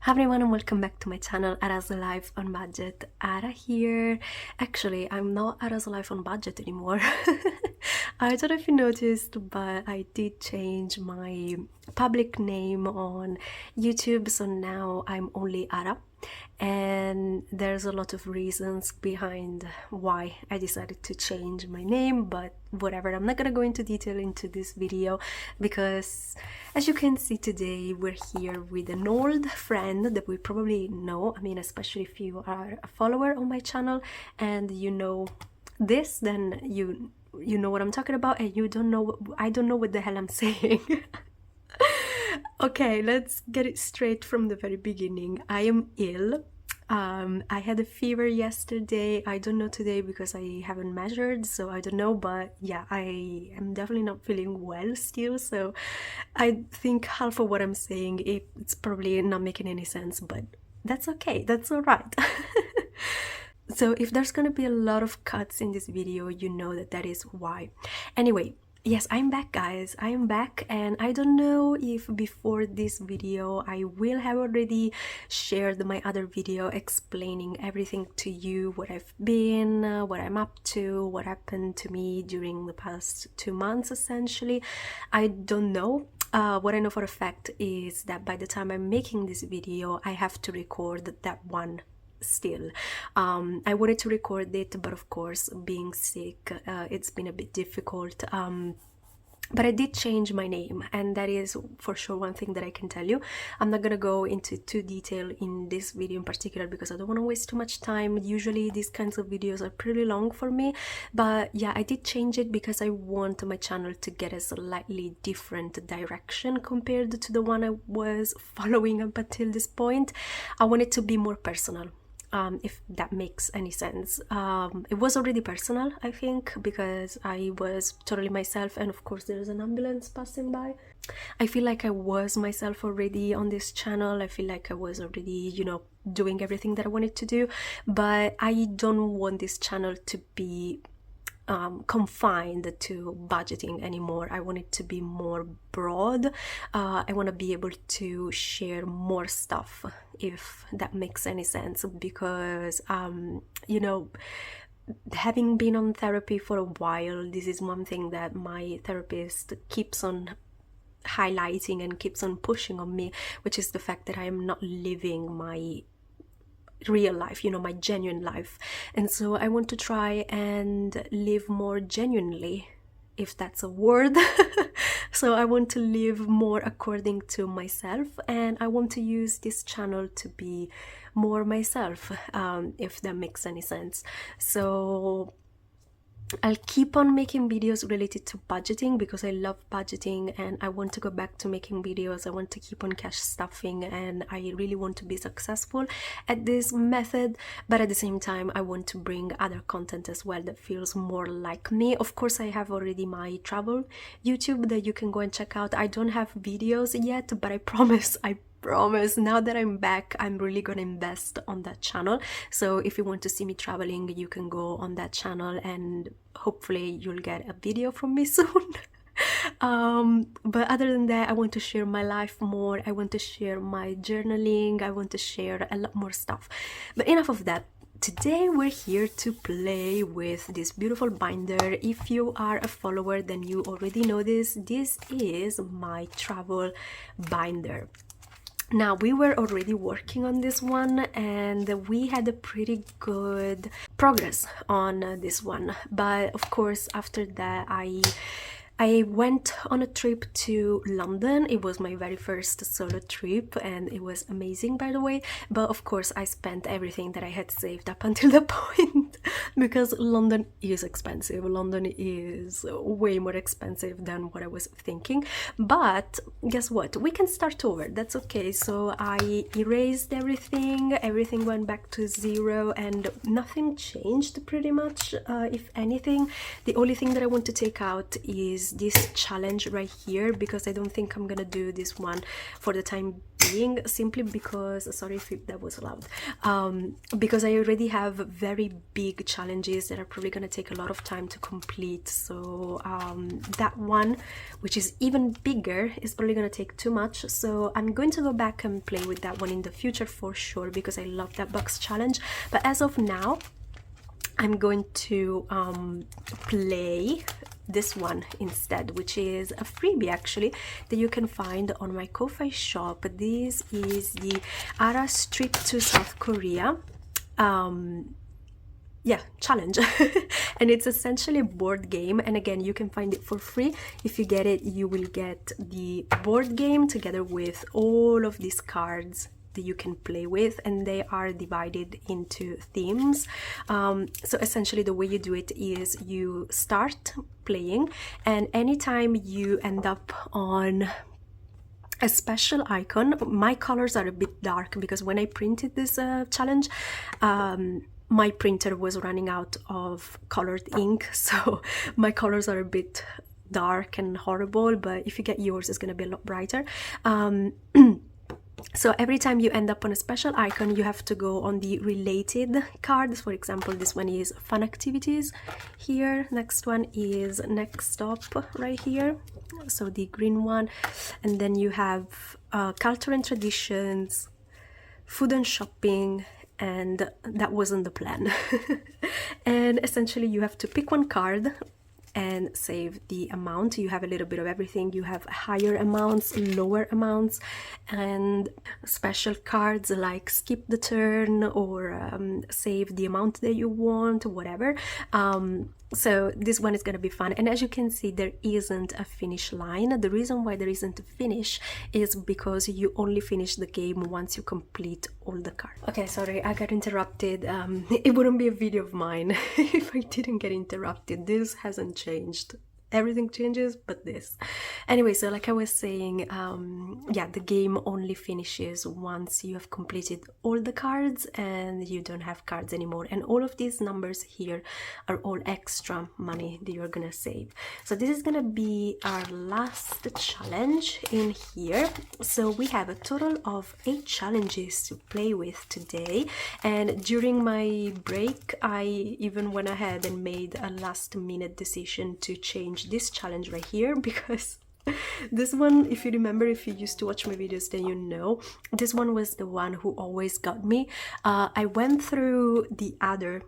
Hi everyone and welcome back to my channel, Ara's Life on Budget. Ara here. Actually, I'm not Ara's Life on Budget anymore. I don't know if you noticed, but I did change my public name on YouTube, so now I'm only Ara. And there's a lot of reasons behind why I decided to change my name, but whatever, I'm not gonna go into detail into this video because as you can see today we're here with an old friend that we probably know. I mean, especially if you are a follower on my channel and you know this, then you know what I'm talking about, and you don't know, I don't know what the hell I'm saying. Okay, let's get it straight from the very beginning. I am ill. I had a fever yesterday. I don't know today because I haven't measured, so I don't know, but yeah, I am definitely not feeling well still, so I think half of what I'm saying, it's probably not making any sense, but that's okay, that's all right. So if there's gonna be a lot of cuts in this video, you know that is why. Anyway, yes, I'm back, guys. I am back, and I don't know if before this video I will have already shared my other video explaining everything to you, what I've been, what I'm up to, what happened to me during the past 2 months essentially. I don't know. What I know for a fact is that by the time I'm making this video, I have to record that one still. I wanted to record it, but of course being sick, it's been a bit difficult. But I did change my name, and that is for sure one thing that I can tell you. I'm not gonna go into too detail in this video in particular because I don't want to waste too much time. Usually these kinds of videos are pretty long for me, but yeah, I did change it because I want my channel to get a slightly different direction compared to the one I was following up until this point. I want it to be more personal. If that makes any sense. It was already personal, I think, because I was totally myself, and of course there's an ambulance passing by. I feel like I was myself already on this channel. I feel like I was already, you know, doing everything that I wanted to do, but I don't want this channel to be confined to budgeting anymore. I want it to be more broad. I want to be able to share more stuff, if that makes any sense, because you know, having been on therapy for a while, this is one thing that my therapist keeps on highlighting and keeps on pushing on me, which is the fact that I am not living my real life, you know, my genuine life. And so I want to try and live more genuinely, if that's a word. So I want to live more according to myself, and I want to use this channel to be more myself, if that makes any sense. So I'll keep on making videos related to budgeting because I love budgeting and I want to go back to making videos. I want to keep on cash stuffing, and I really want to be successful at this method, but at the same time I want to bring other content as well that feels more like me. Of course, I have already my travel YouTube that you can go and check out. I don't have videos yet, but I promise now that I'm back, I'm really gonna invest on that channel. So if you want to see me traveling, you can go on that channel and hopefully you'll get a video from me soon. But other than that, I want to share my life more. I want to share my journaling. I want to share a lot more stuff. But enough of that. Today we're here to play with this beautiful binder. If you are a follower, then you already know this. This is my travel binder. Now, we were already working on this one and we had a pretty good progress on this one, but of course after that I went on a trip to London. It was my very first solo trip and it was amazing, by the way, but of course I spent everything that I had saved up until the point because London is expensive. London is way more expensive than what I was thinking, but guess what? We can start over. That's okay. So I erased everything went back to zero and nothing changed pretty much. If anything, the only thing that I want to take out is is this challenge right here, because I don't think I'm gonna do this one for the time being, simply because, sorry if that was loud, because I already have very big challenges that are probably gonna take a lot of time to complete. So that one, which is even bigger, is probably gonna take too much. So I'm going to go back and play with that one in the future for sure, because I love that box challenge. But as of now, I'm going to play this one instead, which is a freebie actually that you can find on my Ko-Fi shop. This is the Aras Trip to South Korea challenge and it's essentially a board game, and again, you can find it for free. If you get it, you will get the board game together with all of these cards that you can play with, and they are divided into themes. So essentially the way you do it is you start playing, and anytime you end up on a special icon, my colors are a bit dark because when I printed this challenge, my printer was running out of colored ink, so my colors are a bit dark and horrible, but if you get yours, it's going to be a lot brighter. So every time you end up on a special icon, you have to go on the related cards. For example, this one is fun activities here, next one is next stop right here, so the green one, and then you have culture and traditions, food and shopping, and that wasn't the plan. And essentially you have to pick one card and save the amount. You have a little bit of everything. You have higher amounts, lower amounts, and special cards like skip the turn or save the amount that you want, whatever. So this one is going to be fun, and as you can see, there isn't a finish line. The reason why there isn't a finish is because you only finish the game once you complete all the cards. Okay, sorry, I got interrupted. It wouldn't be a video of mine if I didn't get interrupted. This hasn't changed. Everything changes but this. Anyway, so like I was saying, yeah, the game only finishes once you have completed all the cards and you don't have cards anymore, and all of these numbers here are all extra money that you're gonna save. So this is gonna be our last challenge in here. So we have a total of 8 challenges to play with today, and during my break I even went ahead and made a last minute decision to change this challenge right here, because this one, if you remember, if you used to watch my videos, then you know this one was the one who always got me. I went through the other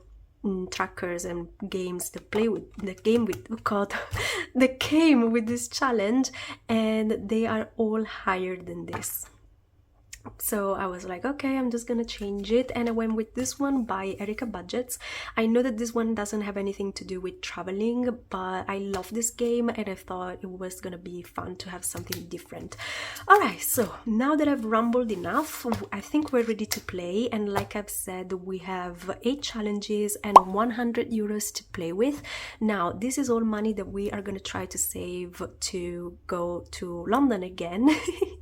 trackers and games that play with the game with that came with this challenge, and they are all higher than this. So I was like, okay, I'm just gonna change it, and I went with this one by Erica Budgets. I know that this one doesn't have anything to do with traveling, but I love this game and I thought it was gonna be fun to have something different. Alright, so now that I've rambled enough, I think we're ready to play, and like I've said, we have 8 challenges and 100 euros to play with. Now, this is all money that we are gonna try to save to go to London again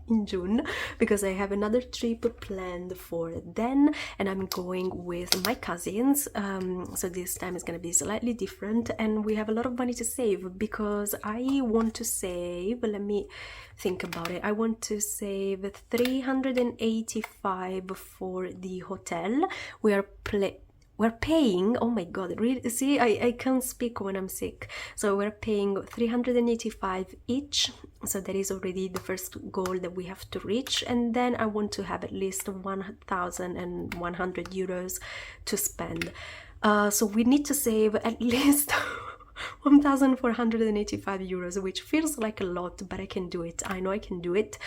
in June, because I have another trip planned for then, and I'm going with my cousins. So this time is going to be slightly different, and we have a lot of money to save because I want to save, let me think about it, I want to save 385 for the hotel. We're paying, oh my god, really, see, I can't speak when I'm sick. So we're paying 385 each, so that is already the first goal that we have to reach, and then I want to have at least 1,100 euros to spend. So we need to save at least 1,485 euros, which feels like a lot, but I can do it. I know I can do it.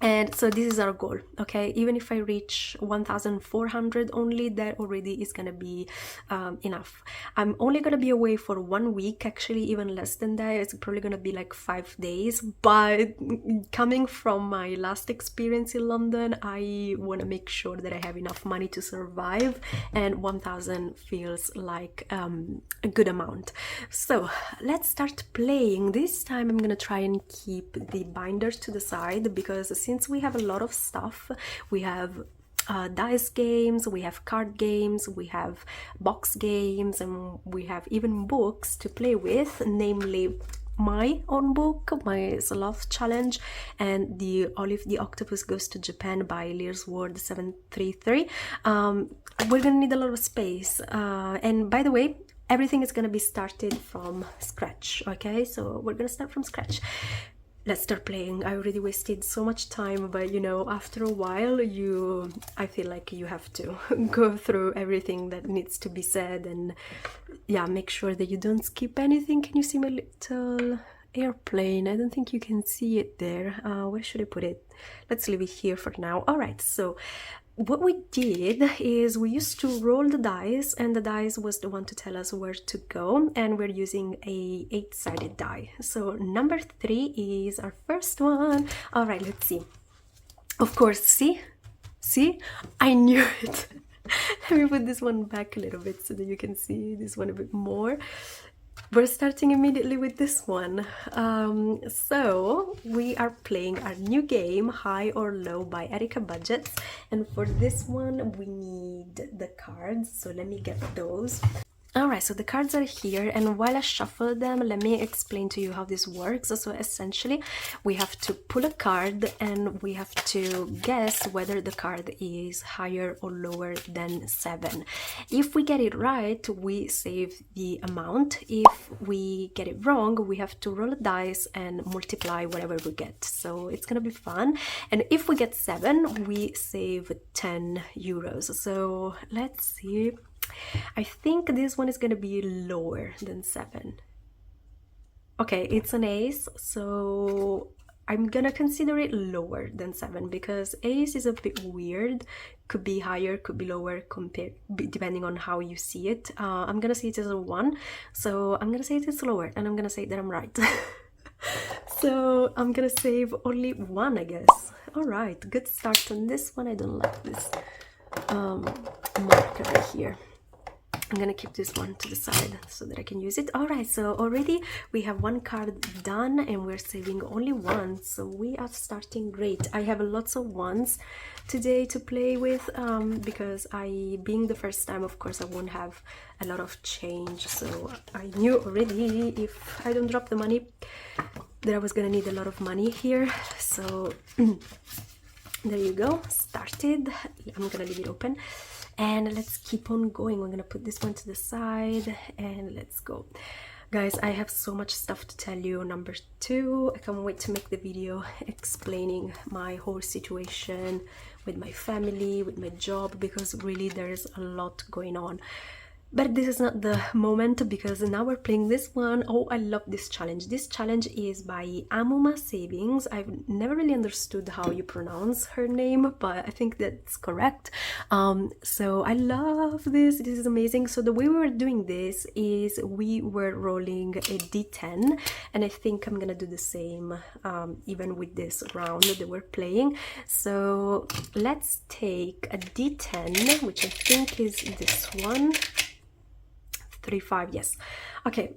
And so this is our goal, okay? Even if I reach 1,400 only, that already is gonna be enough. I'm only gonna be away for 1 week, actually even less than that. It's probably gonna be like 5 days, but coming from my last experience in London, I wanna make sure that I have enough money to survive, and 1,000 feels like a good amount. So let's start playing. This time I'm gonna try and keep the binders to the side, because since we have a lot of stuff, we have dice games, we have card games, we have box games, and we have even books to play with, namely my own book, my Sloth Challenge, and the Olive the Octopus Goes to Japan by Lear's Ward 733. We're gonna need a lot of space, and by the way, everything is gonna be started from scratch, okay? So we're gonna start from scratch. Let's start playing. I already wasted so much time, but you know, after a while I feel like you have to go through everything that needs to be said, and yeah, make sure that you don't skip anything. Can you see my little airplane? I don't think you can see it there. Where should I put it? Let's leave it here for now. All right, so what we did is we used to roll the dice, and the dice was the one to tell us where to go, and we're using a 8-sided die. So number 3 is our first one. All right, let's see. Of course, see, I knew it. Let me put this one back a little bit so that you can see this one a bit more. We're starting immediately with this one. So we are playing our new game, High or Low by Erica Budgets, and for this one we need the cards, so let me get those. Alright, so the cards are here, and while I shuffle them, let me explain to you how this works. So essentially, we have to pull a card and we have to guess whether the card is higher or lower than 7. If we get it right, we save the amount. If we get it wrong, we have to roll a dice and multiply whatever we get. So it's gonna be fun. And if we get 7, we save 10 euros. So let's see. I think this one is going to be lower than 7. Okay, it's an ace, so I'm gonna consider it lower than 7 because ace is a bit weird. Could be higher, could be lower, depending on how you see it. I'm gonna say it as a 1, so I'm gonna say it is lower, and I'm gonna say that I'm right. So I'm gonna save only 1, I guess. Alright, good start on this one. I don't like this marker here. I'm gonna keep this one to the side so that I can use it. Alright, so already we have 1 card done and we're saving only 1, so we are starting great. I have lots of 1s today to play with because being the first time, of course, I won't have a lot of change, so I knew already if I don't drop the money that I was gonna need a lot of money here. So there you go, started. I'm gonna leave it open. And let's keep on going. We're gonna put this one to the side and let's go. Guys, I have so much stuff to tell you. Number 2, I can't wait to make the video explaining my whole situation with my family, with my job, because really there's a lot going on. But this is not the moment because now we're playing this one. Oh, I love this challenge. This challenge is by Amuma Savings. I've never really understood how you pronounce her name, but I think that's correct. So I love this. This is amazing. So the way we were doing this is we were rolling a d10, and I think I'm gonna do the same even with this round that we're playing. So let's take a d10, which I think is this one. 3, 5, yes. Okay,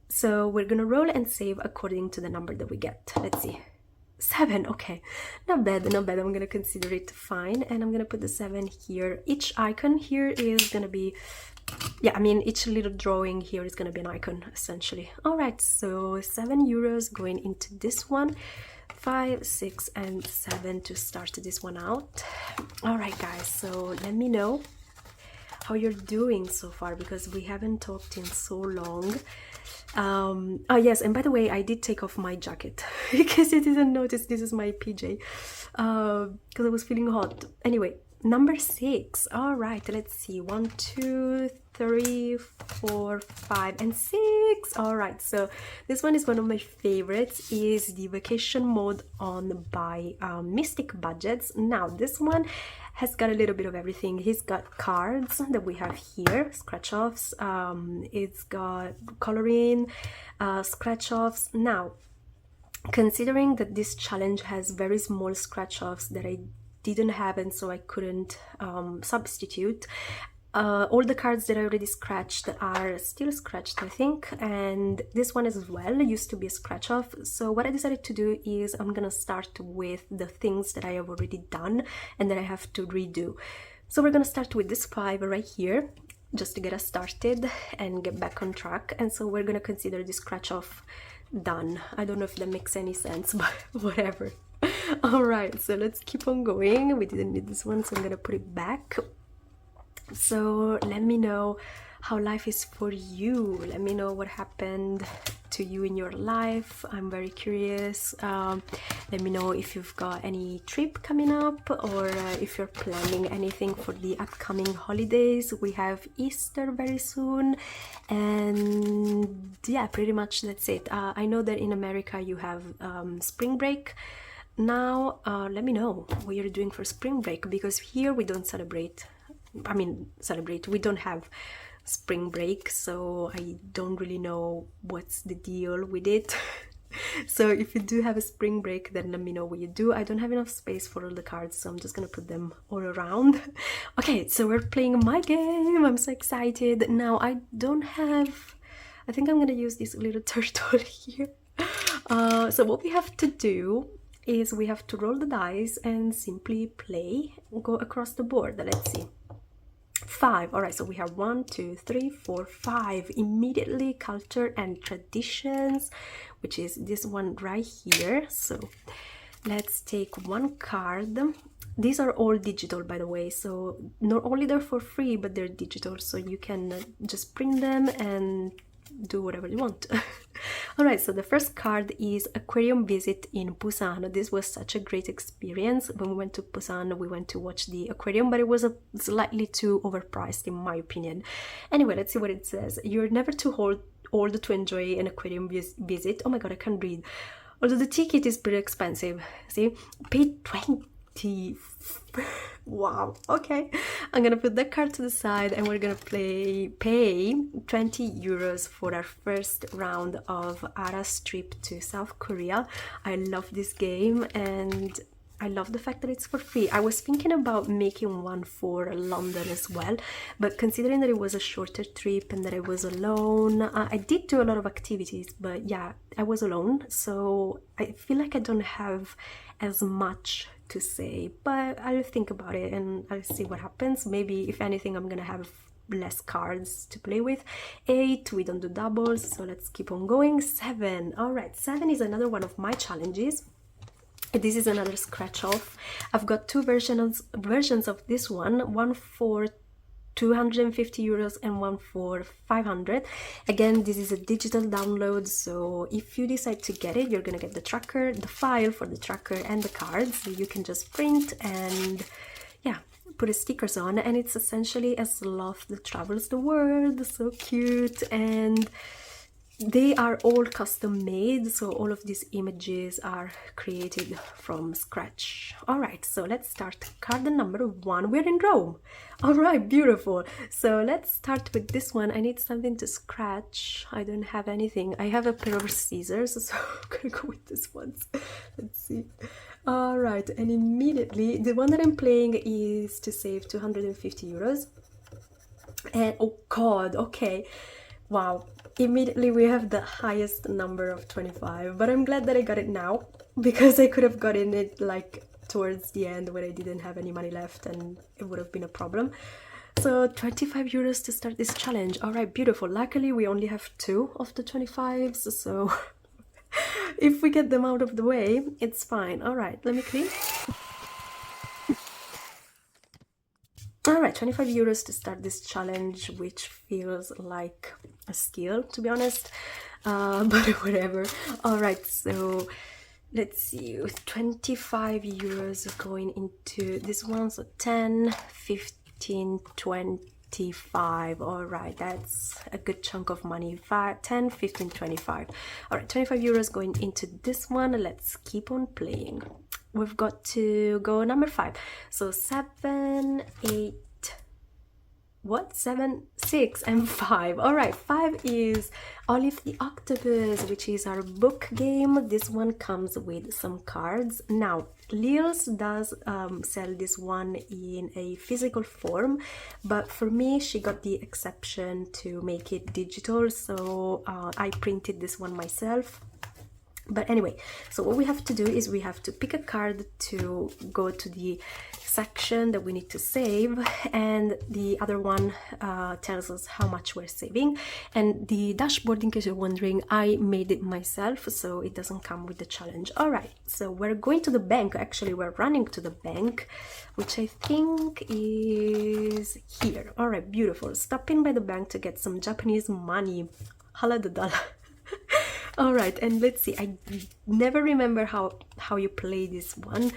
so we're gonna roll and save according to the number that we get. Let's see. 7, okay, not bad, not bad. I'm gonna consider it fine, and I'm gonna put the 7 here. Each icon here is gonna be, yeah, I mean, each little drawing here is gonna be an icon, essentially. All right, so 7 euros going into this one. 5, 6, and 7 to start this one out. All right, guys, so let me know how you're doing so far because we haven't talked in so long. Oh yes, and by the way, I did take off my jacket because you didn't notice. This is my PJ because I was feeling hot. Anyway, number 6. All right, let's see. 1, 2, 3, 4, 5, and 6. All right, so this one is one of my favorites. Is the Vacation Mode on by Mystic Budgets. Now this one has got a little bit of everything. He's got cards that we have here, scratch offs. It's got coloring, scratch offs. Now, considering that this challenge has very small scratch offs that I didn't have and so I couldn't substitute, All the cards that I already scratched are still scratched, I think, and this one as well used to be a scratch off. So what I decided to do is I'm gonna start with the things that I have already done and that I have to redo. So we're gonna start with this 5 right here, just to get us started and get back on track. And so we're gonna consider this scratch off done. I don't know if that makes any sense, but whatever. All right, so let's keep on going. We didn't need this one, so I'm gonna put it back. So let me know how life is for you. Let me know what happened to you in your life. I'm very curious. Let me know if you've got any trip coming up, or if you're planning anything for the upcoming holidays. We have Easter very soon, and yeah, pretty much that's it. I know that in America you have spring break now. Let me know what you're doing for spring break, because here we don't celebrate. We don't have spring break, so I don't really know what's the deal with it. So if you do have a spring break, then let me know what you do. I don't have enough space for all the cards, so I'm just gonna put them all around. Okay, so we're playing my game. I'm so excited. Now I think I'm gonna use this little turtle here. So what we have to do is we have to roll the dice and simply play, go across the board. Let's see. 5. All right, so we have 1, 2, 3, 4, 5. Immediately, culture and traditions, which is this one right here. So let's take one card. These are all digital, by the way, so not only they're for free, but they're digital, so you can just print them and do whatever you want. All right, so the first card is Aquarium Visit in Busan. This was such a great experience. When we went to Busan, we went to watch the aquarium, but it was slightly too overpriced in my opinion. Anyway, let's see what it says. You're never too old to enjoy an aquarium visit. Oh my god, I can't read. Although the ticket is pretty expensive. See, pay 20. Wow, okay, I'm gonna put that card to the side, and we're gonna pay 20 euros for our first round of Ara's trip to South Korea. I love this game, and I love the fact that it's for free. I was thinking about making one for London as well, but considering that it was a shorter trip and that I was alone, I did do a lot of activities, but yeah, I was alone, so I feel like I don't have as much to say, but I'll think about it and I'll see what happens. Maybe if anything, I'm gonna have less cards to play with. 8, we don't do doubles, so let's keep on going. 7, all right, 7 is another one of my challenges. This is another scratch off. I've got two versions of this one for 250 euros and one for 500. Again, this is a digital download, so if you decide to get it, you're gonna get the tracker, the file for the tracker and the cards, so you can just print and yeah, put the stickers on, and it's essentially a sloth that travels the world. So cute, and they are all custom made, so all of these images are created from scratch. All right, so let's start. Card number 1. We're in Rome. All right, beautiful. So let's start with this one. I need something to scratch. I don't have anything. I have a pair of scissors, so I'm gonna go with this one. Let's see. All right, and immediately the one that I'm playing is to save 250 euros. And oh god, okay, wow, immediately we have the highest number of 25, but I'm glad that I got it now, because I could have gotten it like towards the end when I didn't have any money left and it would have been a problem. So 25 euros to start this challenge. All right, beautiful. Luckily we only have 2 of the 25s, so if we get them out of the way, it's fine. All right, let me clean. All right, 25 euros to start this challenge, which feels like a skill, to be honest, but whatever. All right, so let's see, with 25 euros going into this one, so 10, 15, 25. All right, that's a good chunk of money. 5, 10, 15, 25. All right, 25 euros going into this one. Let's keep on playing. We've got to go number 5, so 7, 8, what? 7, 6, and 5. All right, 5 is Olive the Octopus, which is our book game. This one comes with some cards. Now, Lils does sell this one in a physical form, but for me, she got the exception to make it digital, so I printed this one myself. But anyway, so what we have to do is we have to pick a card to go to the section that we need to save, and the other one tells us how much we're saving. And the dashboard, in case you're wondering, I made it myself, so it doesn't come with the challenge. All right, so we're going to the bank. Actually, we're running to the bank, which I think is here. All right, beautiful. Stopping by the bank to get some Japanese money. Hala the dollar. All right, and let's see, I never remember how you play this one,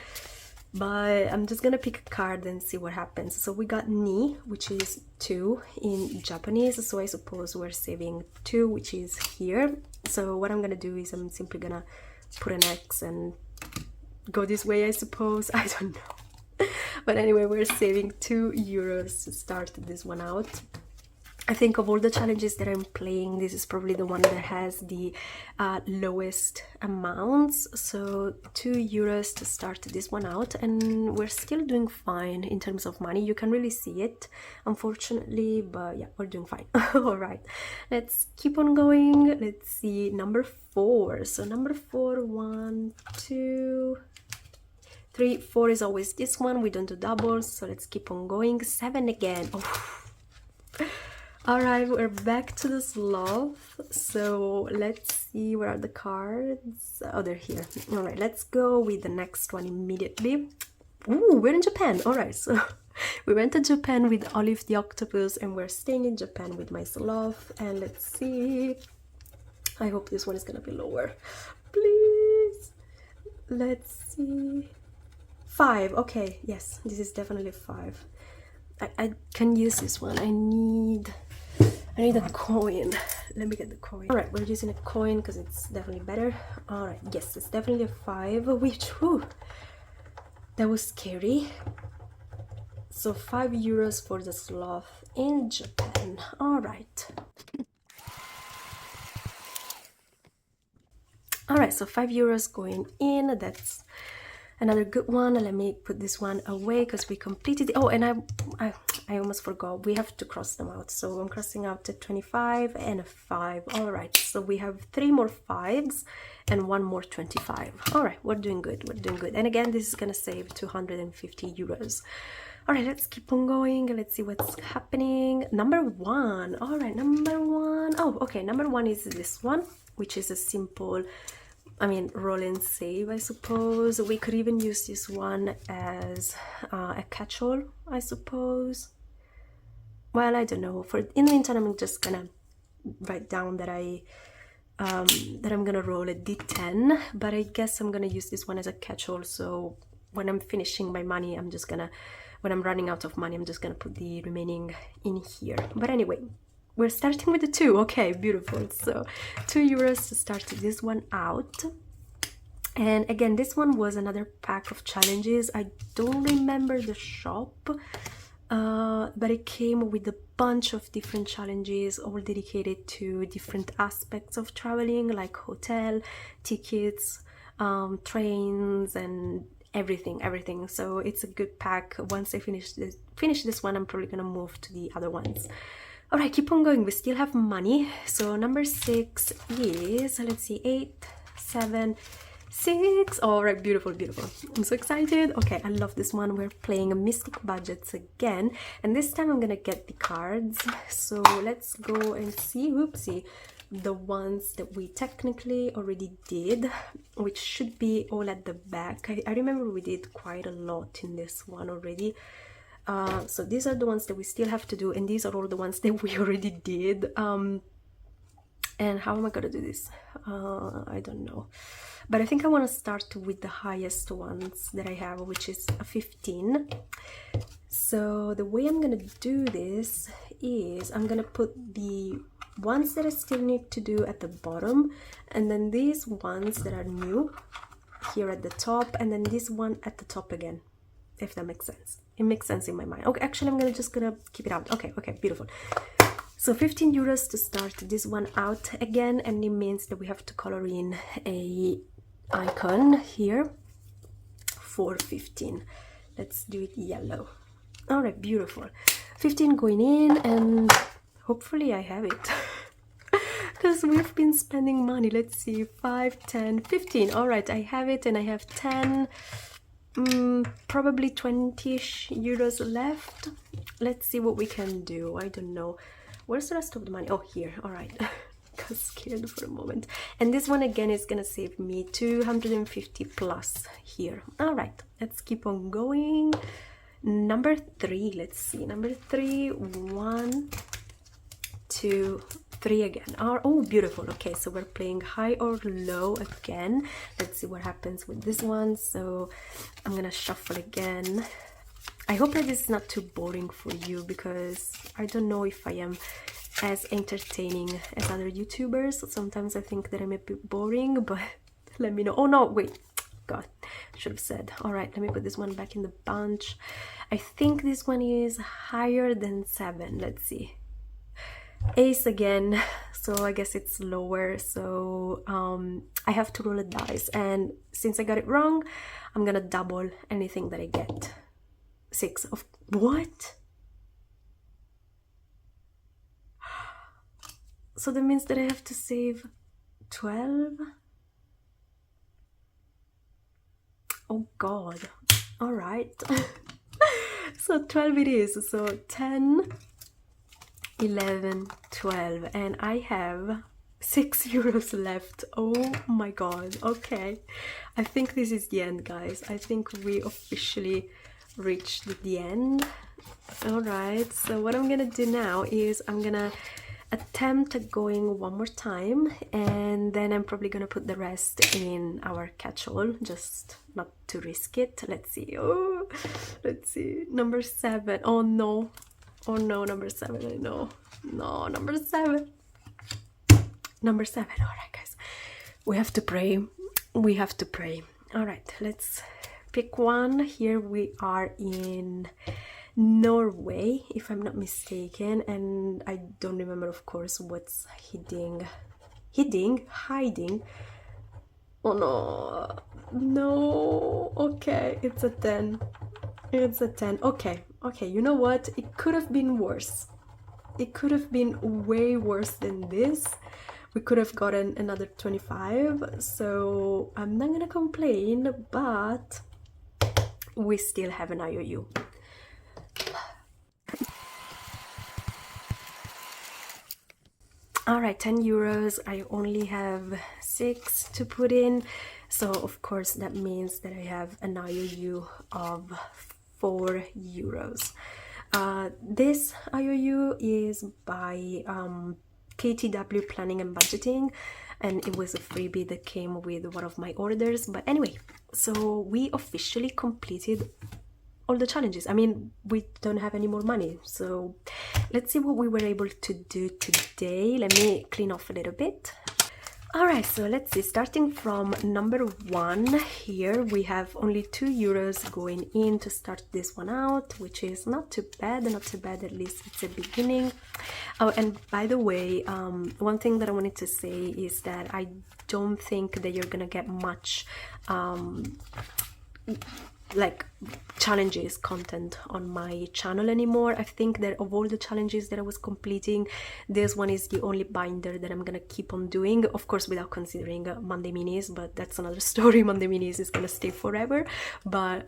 but I'm just gonna pick a card and see what happens. So we got ni, which is 2 in Japanese, so I suppose we're saving 2, which is here. So what I'm gonna do is I'm simply gonna put an X and go this way, I suppose. I don't know. But anyway, we're saving 2 euros to start this one out. I think of all the challenges that I'm playing, this is probably the one that has the lowest amounts. So 2 euros to start this one out, and we're still doing fine in terms of money. You can really see it, unfortunately, but yeah, we're doing fine. All right, let's keep on going. Let's see, number 4. So number 4, 1, 2, 3, 4 is always this one. We don't do doubles, so let's keep on going. 7 again. Oh. All right, we're back to the sloth. So let's see, where are the cards? Oh, they're here. All right, let's go with the next one immediately. Ooh, we're in Japan. All right, so we went to Japan with Olive the Octopus, and we're staying in Japan with my sloth. And let's see. I hope this one is gonna be lower. Please. Let's see. 5. Okay, yes, this is definitely 5. I can use this one. I need a coin. Let me get the coin. All right, we're using a coin because it's definitely better. All right, yes, it's definitely a 5, which, whew, that was scary. So 5 euros for the sloth in Japan. All right. All right, so 5 euros going in. That's another good one. Let me put this one away because we completed it. Oh, and I almost forgot, we have to cross them out. So I'm crossing out a 25 and a 5. All right, so we have 3 more 5s and 1 more 25. All right, we're doing good, we're doing good. And again, this is gonna save 250 euros. All right, let's keep on going. Let's see what's happening. Number 1. All right, number 1. Oh, okay, number 1 is this one, which is a simple, I mean, roll and save, I suppose. We could even use this one as a catch-all, I suppose. Well, I don't know. For in the meantime, I'm just gonna write down that I'm gonna roll a d10, but I guess I'm gonna use this one as a catch-all. So when I'm finishing my money, when I'm running out of money, I'm just gonna put the remaining in here. But anyway, we're starting with the 2. Okay, beautiful. So 2 euros to start this one out. And again, this one was another pack of challenges. I don't remember the shop, but it came with a bunch of different challenges, all dedicated to different aspects of traveling, like hotel, tickets, trains, and everything. So it's a good pack. Once I finish this one, I'm probably gonna move to the other ones. All right, keep on going. We still have money. So number 6 is, let's see, 8, 7, 6. All right, beautiful. I'm so excited. Okay, I love this one. We're playing Mystic Budgets again, and this time I'm gonna get the cards. So let's go and see. Whoopsie, the ones that we technically already did, which should be all at the back. I remember we did quite a lot in this one already. So these are the ones that we still have to do, and these are all the ones that we already did. And how am I gonna do this? I don't know, but I think I want to start with the highest ones that I have, which is a 15. So the way I'm gonna do this is I'm gonna put the ones that I still need to do at the bottom, and then these ones that are new here at the top, and then this one at the top again. if that makes sense. It makes sense in my mind. Okay, actually I'm just gonna keep it out. Okay, beautiful. So 15 euros to start this one out again, and it means that we have to color in a icon here for 15. Let's do it yellow. All right, beautiful. 15 going in, and hopefully I have it. Because we've been spending money. Let's see, 5, 10, 15. All right, I have it, and I have 10, probably 20-ish euros left. Let's see what we can do. I don't know. Where's the rest of the money? Oh, here. All right. Got scared for a moment. And this one again is gonna save me 250 plus here. All right, let's keep on going. Number 3, let's see. Number 3, 1, 2, 3 again. Oh, beautiful. Okay, so we're playing high or low again. Let's see what happens with this one. So I'm gonna shuffle again. I hope that this is not too boring for you, because I don't know if I am as entertaining as other YouTubers. Sometimes I think that I'm a bit boring, but let me know. Oh no, wait, God, I should have said. All right, let me put this one back in the bunch. I think this one is higher than 7. Let's see. Ace again, so I guess it's lower. So I have to roll a dice, and since I got it wrong, I'm gonna double anything that I get. 6 of what? So that means that I have to save 12. Oh God. All right. So 12 it is. So 10, 11, 12, and I have 6 euros left. Oh my God. Okay, I think this is the end, guys. I think we officially reached the end. All right, so what I'm gonna do now is I'm gonna attempt going one more time, and then I'm probably gonna put the rest in our catch-all, just not to risk it. Let's see. Oh, let's see. Number 7. Oh no. Oh no, number 7. I know. No, number 7. Number 7. All right, guys. We have to pray. We have to pray. All right, let's pick one. Here we are in Norway, if I'm not mistaken, and I don't remember, of course, what's hiding. Oh no, no. Okay, it's a 10. It's a 10. Okay, you know what? It could have been worse. It could have been way worse than this. We could have gotten another 25, so I'm not gonna complain, but we still have an IOU. All right, 10 euros. I only have 6 to put in, so of course that means that I have an IOU of 4 euros. This IOU is by KTW Planning and Budgeting, and it was a freebie that came with one of my orders. But anyway, so we officially completed all the challenges. I mean, we don't have any more money, so let's see what we were able to do today. Let me clean off a little bit. All right, so let's see, starting from number 1 here, we have only 2 euros going in to start this one out, which is not too bad, at least it's a beginning. Oh, and by the way, one thing that I wanted to say is that I don't think that you're gonna get much like challenges content on my channel anymore. I think that of all the challenges that I was completing, this one is the only binder that I'm gonna keep on doing, of course without considering Monday Minis, but that's another story. Monday Minis is gonna stay forever, but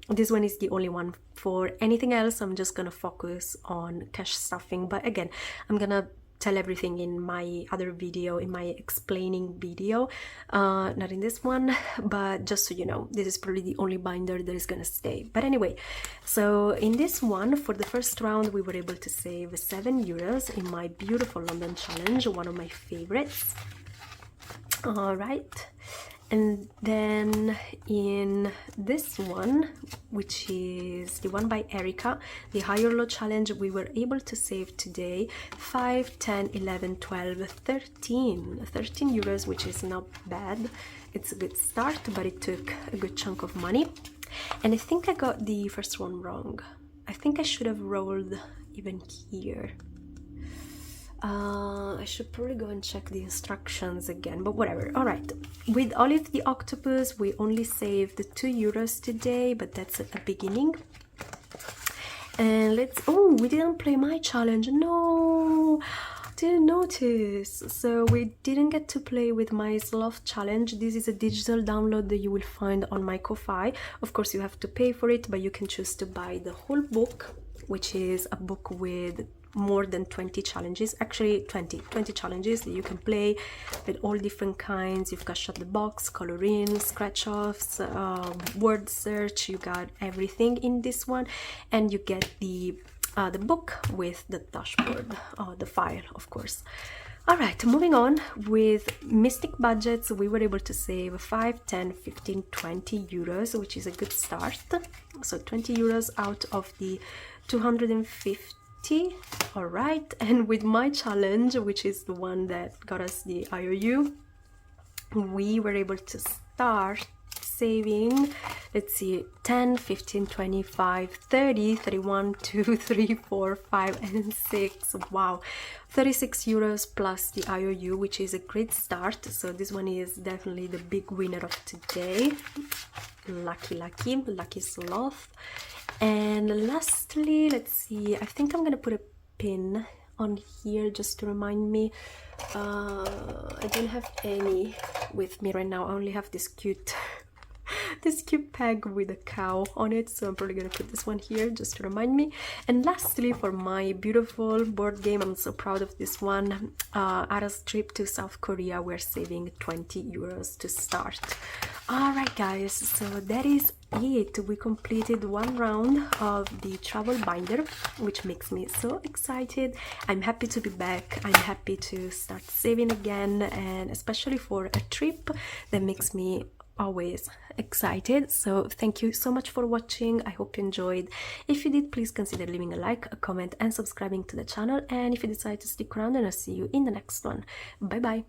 this one is the only one. For anything else, I'm just gonna focus on cash stuffing. But again, I'm gonna tell everything in my other video, in my explaining video, not in this one, but just so you know, this is probably the only binder that is gonna stay. But anyway, so in this one, for the first round, we were able to save 7 euros in my beautiful London challenge, one of my favorites. All right, and then in this one, which is the one by Erica, the high or low challenge, we were able to save today 5, 10, 11, 12, 13 euros, which is not bad. It's a good start, but it took a good chunk of money. And I think I got the first one wrong. I think I should have rolled even here. I should probably go and check the instructions again, but whatever. All right, with Olive the Octopus, we only saved €2 today, but that's a beginning. And oh, we didn't play my challenge. No, didn't notice. So we didn't get to play with my Sloth challenge. This is a digital download that you will find on my Ko-fi. Of course, you have to pay for it, but you can choose to buy the whole book, which is a book with more than 20 challenges, actually 20 challenges that you can play with all different kinds. You've got shut the box, color in, scratch offs, word search. You got everything in this one, and you get the book with the dashboard, the file, of course. All right, moving on with Mystic budgets, we were able to save 5, 10, 15, 20 euros, which is a good start. So 20 euros out of the 250. All right, and with my challenge, which is the one that got us the IOU, we were able to start saving, let's see, 10, 15, 25, 30, 31, 2, 3, 4, 5, and 6. Wow, 36 euros plus the IOU, which is a great start. So this one is definitely the big winner of today. Lucky Sloth. And lastly, let's see, I think I'm gonna put a pin on here just to remind me. I don't have any with me right now. I only have this cute peg with a cow on it, so I'm probably gonna put this one here just to remind me. And lastly, for my beautiful board game, I'm so proud of this one, Ara's trip to South Korea, we're saving 20 euros to start. All right guys, so that is it. We completed one round of the travel binder, which makes me so excited. I'm happy to be back. I'm happy to start saving again, and especially for a trip that makes me always excited. So thank you so much for watching. I hope you enjoyed. If you did, please consider leaving a like, a comment, and subscribing to the channel. And if you decide to stick around, then I'll see you in the next one. Bye bye.